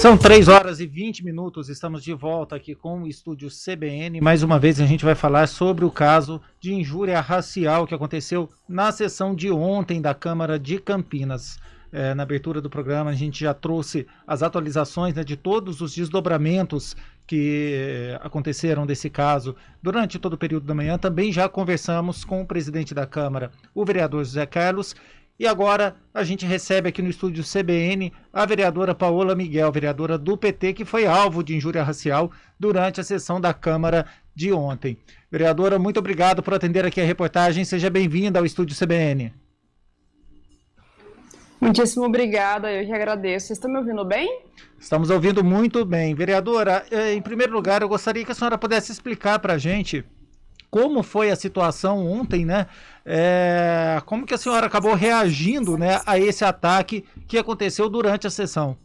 São 3 horas e 20 minutos, estamos de volta aqui com o Estúdio CBN. Mais uma vez a gente vai falar sobre o caso de injúria racial que aconteceu na sessão de ontem da Câmara de Campinas. Na abertura do programa a gente já trouxe as atualizações, né, de todos os desdobramentos que aconteceram desse caso durante todo o período da manhã. Também já conversamos com o presidente da Câmara, o vereador José Carlos. E agora a gente recebe aqui no estúdio CBN a vereadora Paola Miguel, vereadora do PT, que foi alvo de injúria racial durante a sessão da Câmara de ontem. Vereadora, muito obrigado por atender aqui a reportagem. Seja bem-vinda ao estúdio CBN. Muitíssimo obrigada, eu que agradeço. Vocês estão me ouvindo bem? Estamos ouvindo muito bem. Vereadora, em primeiro lugar, eu gostaria que a senhora pudesse explicar para a gente como foi a situação ontem, né? Como que a senhora acabou reagindo, né, a esse ataque que aconteceu durante a sessão?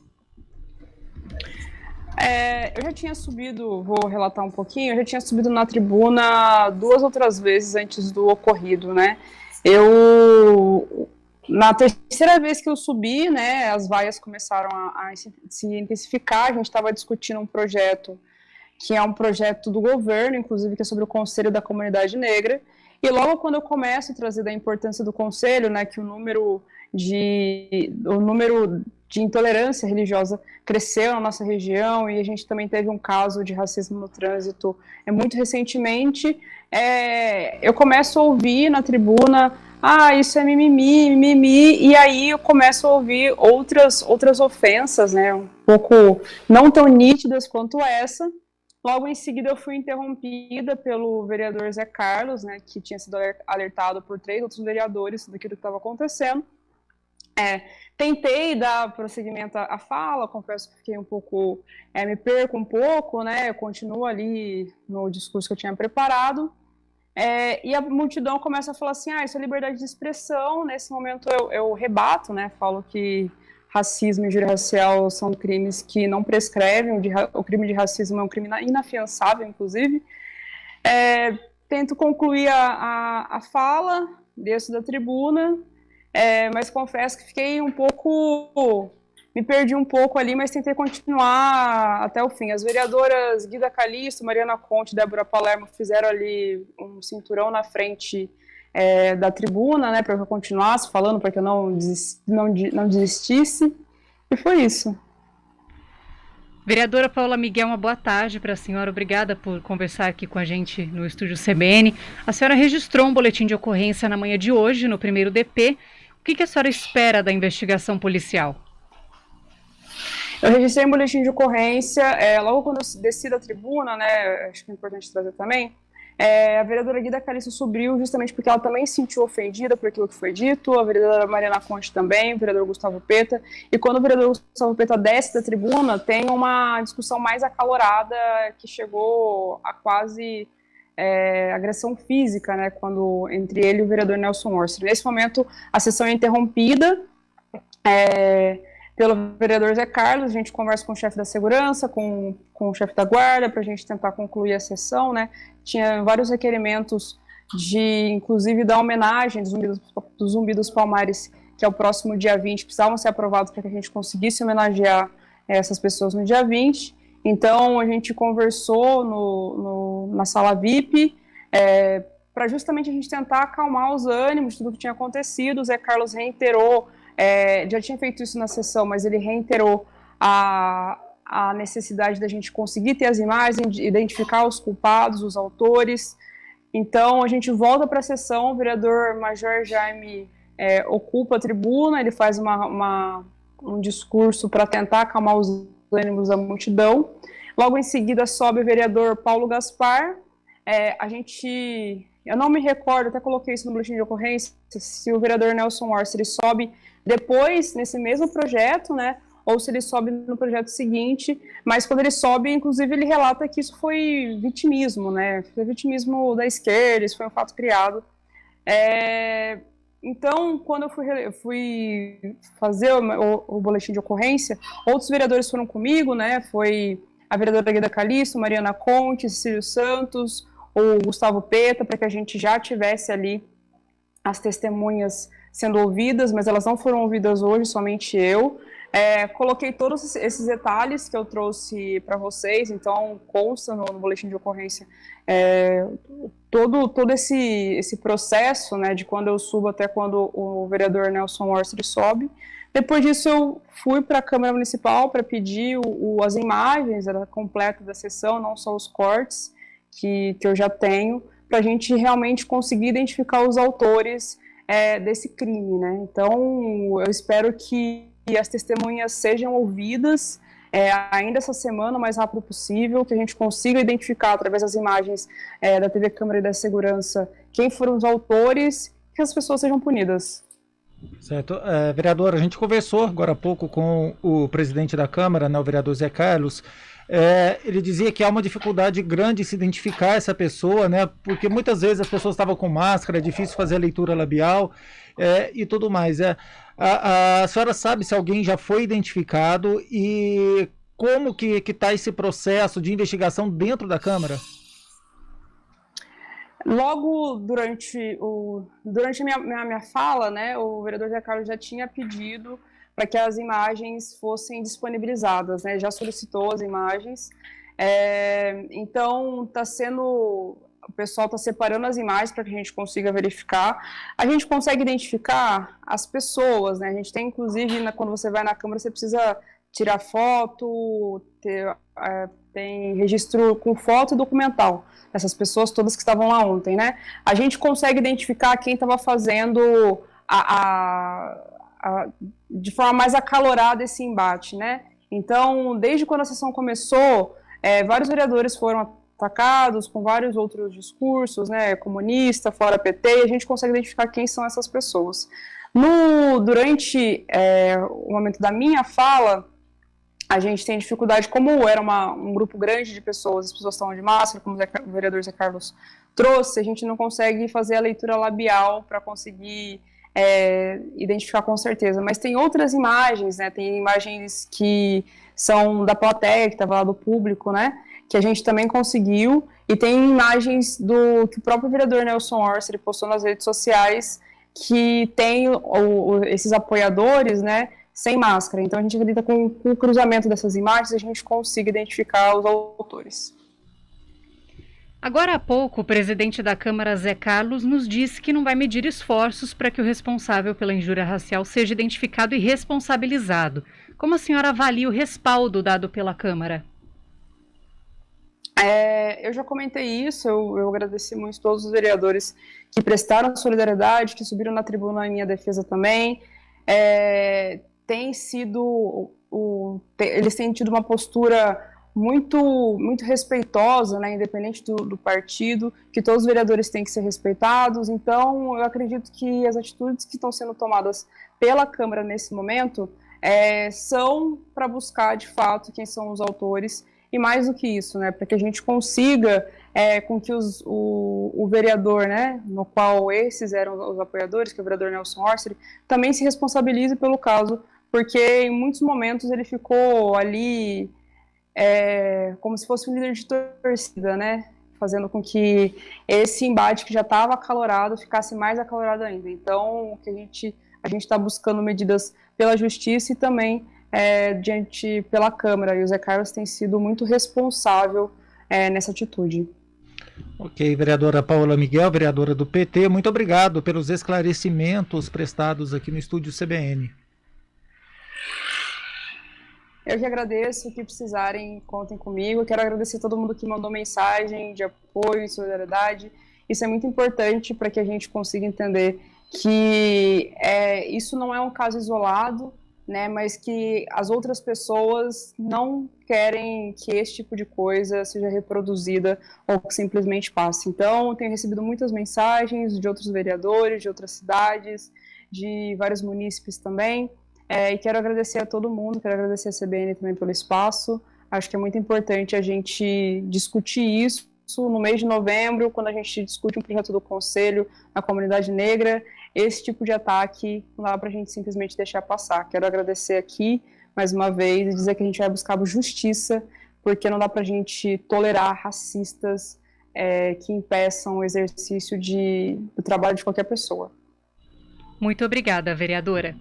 Eu já tinha subido, vou relatar um pouquinho, eu já tinha subido na tribuna 2 outras vezes antes do ocorrido, né? Na terceira vez que eu subi, né, as vaias começaram a se intensificar, a gente estava discutindo um projeto que é um projeto do governo, inclusive, que é sobre o Conselho da Comunidade Negra. E logo quando eu começo a trazer da importância do Conselho, né, que o número de intolerância religiosa cresceu na nossa região, e a gente também teve um caso de racismo no trânsito muito recentemente, eu começo a ouvir na tribuna: isso é mimimi, mimimi, e aí eu começo a ouvir outras ofensas, né, um pouco não tão nítidas quanto essa. Logo em seguida eu fui interrompida pelo vereador Zé Carlos, né, que tinha sido alertado por 3 outros vereadores daquilo que estava acontecendo. Tentei dar prosseguimento à fala, confesso que fiquei um pouco, me perco um pouco, né, eu continuo ali no discurso que eu tinha preparado, e a multidão começa a falar assim: isso é liberdade de expressão. Nesse momento eu rebato, né, falo que racismo e injúria racial são crimes que não prescrevem, o crime de racismo é um crime inafiançável, inclusive. Tento concluir a fala, desço da tribuna, mas confesso que fiquei um pouco, me perdi um pouco ali, mas tentei continuar até o fim. As vereadoras Guida Calisto, Mariana Conte e Débora Palermo fizeram ali um cinturão na frente da tribuna, né, para que eu continuasse falando, para que eu não desistisse, e foi isso. Vereadora Paola Miguel, uma boa tarde para a senhora. Obrigada por conversar aqui com a gente no estúdio CBN. A senhora registrou um boletim de ocorrência na manhã de hoje, no primeiro DP. O que a senhora espera da investigação policial? Eu registrei um boletim de ocorrência logo quando eu desci da tribuna, né, acho que é importante trazer também. A vereadora Guida Calisto subiu justamente porque ela também se sentiu ofendida por aquilo que foi dito, a vereadora Mariana Conte também, o vereador Gustavo Peta, e quando o vereador Gustavo Peta desce da tribuna, tem uma discussão mais acalorada que chegou a quase agressão física, né, entre ele e o vereador Nelson Orsi. Nesse momento, a sessão é interrompida pelo vereador Zé Carlos. A gente conversa com o chefe da segurança, com o chefe da guarda, para a gente tentar concluir a sessão, né. Tinha vários requerimentos de, inclusive, dar homenagem do Zumbi dos Palmares, que é o próximo dia 20, precisavam ser aprovados para que a gente conseguisse homenagear essas pessoas no dia 20. Então, a gente conversou na sala VIP, para justamente a gente tentar acalmar os ânimos de tudo que tinha acontecido. O Zé Carlos reiterou, já tinha feito isso na sessão, mas ele reiterou a necessidade da gente conseguir ter as imagens, identificar os culpados, os autores. Então, a gente volta para a sessão, o vereador Major Jaime ocupa a tribuna, ele faz um discurso para tentar acalmar os ânimos da multidão. Logo em seguida, sobe o vereador Paulo Gaspar. Eu não me recordo, até coloquei isso no boletim de ocorrência, se o vereador Nelson Orsi ele sobe depois, nesse mesmo projeto, né, ou se ele sobe no projeto seguinte, mas quando ele sobe, inclusive, ele relata que isso foi vitimismo, né, foi vitimismo da esquerda, isso foi um fato criado. Então, quando eu fui fazer o boletim de ocorrência, outros vereadores foram comigo, né, foi a vereadora Guida Calisto, Mariana Conte, Cecílio Santos, o Gustavo Peta, para que a gente já tivesse ali as testemunhas sendo ouvidas, mas elas não foram ouvidas hoje, somente eu. Coloquei todos esses detalhes que eu trouxe para vocês, então consta no boletim de ocorrência todo esse processo, né, de quando eu subo até quando o vereador Nelson Orsi sobe. Depois disso eu fui para a Câmara Municipal para pedir as imagens completas da sessão, não só os cortes que eu já tenho, para a gente realmente conseguir identificar os autores desse crime, né? Então eu espero que as testemunhas sejam ouvidas ainda essa semana, o mais rápido possível, que a gente consiga identificar através das imagens da TV Câmara e da Segurança quem foram os autores, que as pessoas sejam punidas. Certo. Vereador, a gente conversou agora há pouco com o presidente da Câmara, né, o vereador Zé Carlos. Ele dizia que há uma dificuldade grande em se identificar essa pessoa, né, porque muitas vezes as pessoas estavam com máscara, é difícil fazer a leitura labial e tudo mais. A senhora sabe se alguém já foi identificado e como que está esse processo de investigação dentro da Câmara? Logo durante a minha fala, né, o vereador Zé Carlos já tinha pedido para que as imagens fossem disponibilizadas, né, já solicitou as imagens, então o pessoal está separando as imagens para que a gente consiga verificar. A gente consegue identificar as pessoas, né, a gente tem inclusive, quando você vai na Câmara, você precisa tirar foto, tem registro com foto e documental, essas pessoas todas que estavam lá ontem, né? A gente consegue identificar quem estava fazendo de forma mais acalorada esse embate, né? Então, desde quando a sessão começou, vários vereadores foram atacados com vários outros discursos, né? Comunista, fora PT, e a gente consegue identificar quem são essas pessoas. Durante o momento da minha fala, a gente tem dificuldade, como era um grupo grande de pessoas, as pessoas estão de máscara, como o vereador Zé Carlos trouxe, a gente não consegue fazer a leitura labial para conseguir identificar com certeza. Mas tem outras imagens, né? Tem imagens que são da plateia, que estava lá do público, né? Que a gente também conseguiu, e tem imagens que o próprio vereador Nelson Orsi postou nas redes sociais, que tem esses apoiadores, né? Sem máscara. Então a gente acredita com o cruzamento dessas imagens a gente consiga identificar os autores. Agora há pouco, o presidente da Câmara, Zé Carlos, nos disse que não vai medir esforços para que o responsável pela injúria racial seja identificado e responsabilizado. Como a senhora avalia o respaldo dado pela Câmara? Eu já comentei isso, eu agradeci muito todos os vereadores que prestaram solidariedade, que subiram na tribuna em minha defesa também. Eles têm tido uma postura muito, muito respeitosa, né, independente do partido, que todos os vereadores têm que ser respeitados. Então, eu acredito que as atitudes que estão sendo tomadas pela Câmara nesse momento são para buscar, de fato, quem são os autores, e mais do que isso, né, para que a gente consiga com que o vereador, né, no qual esses eram os apoiadores, que é o vereador Nelson Orsi, também se responsabilize pelo caso, porque em muitos momentos ele ficou ali como se fosse um líder de torcida, né, fazendo com que esse embate que já estava acalorado ficasse mais acalorado ainda. Então, a gente está buscando medidas pela justiça e também pela Câmara, e o Zé Carlos tem sido muito responsável nessa atitude. Ok, vereadora Paula Miguel, vereadora do PT, muito obrigado pelos esclarecimentos prestados aqui no estúdio CBN. Eu que agradeço, o que precisarem, contem comigo. Eu quero agradecer a todo mundo que mandou mensagem de apoio e solidariedade. Isso é muito importante para que a gente consiga entender que isso não é um caso isolado, né, mas que as outras pessoas não querem que esse tipo de coisa seja reproduzida ou que simplesmente passe. Então, tenho recebido muitas mensagens de outros vereadores, de outras cidades, de vários munícipes também, e quero agradecer a todo mundo, quero agradecer a CBN também pelo espaço. Acho que é muito importante a gente discutir isso no mês de novembro, quando a gente discute um projeto do Conselho na comunidade negra. Esse tipo de ataque não dá para a gente simplesmente deixar passar. Quero agradecer aqui, mais uma vez, e dizer que a gente vai buscar justiça, porque não dá para a gente tolerar racistas que impeçam o exercício do trabalho de qualquer pessoa. Muito obrigada, vereadora.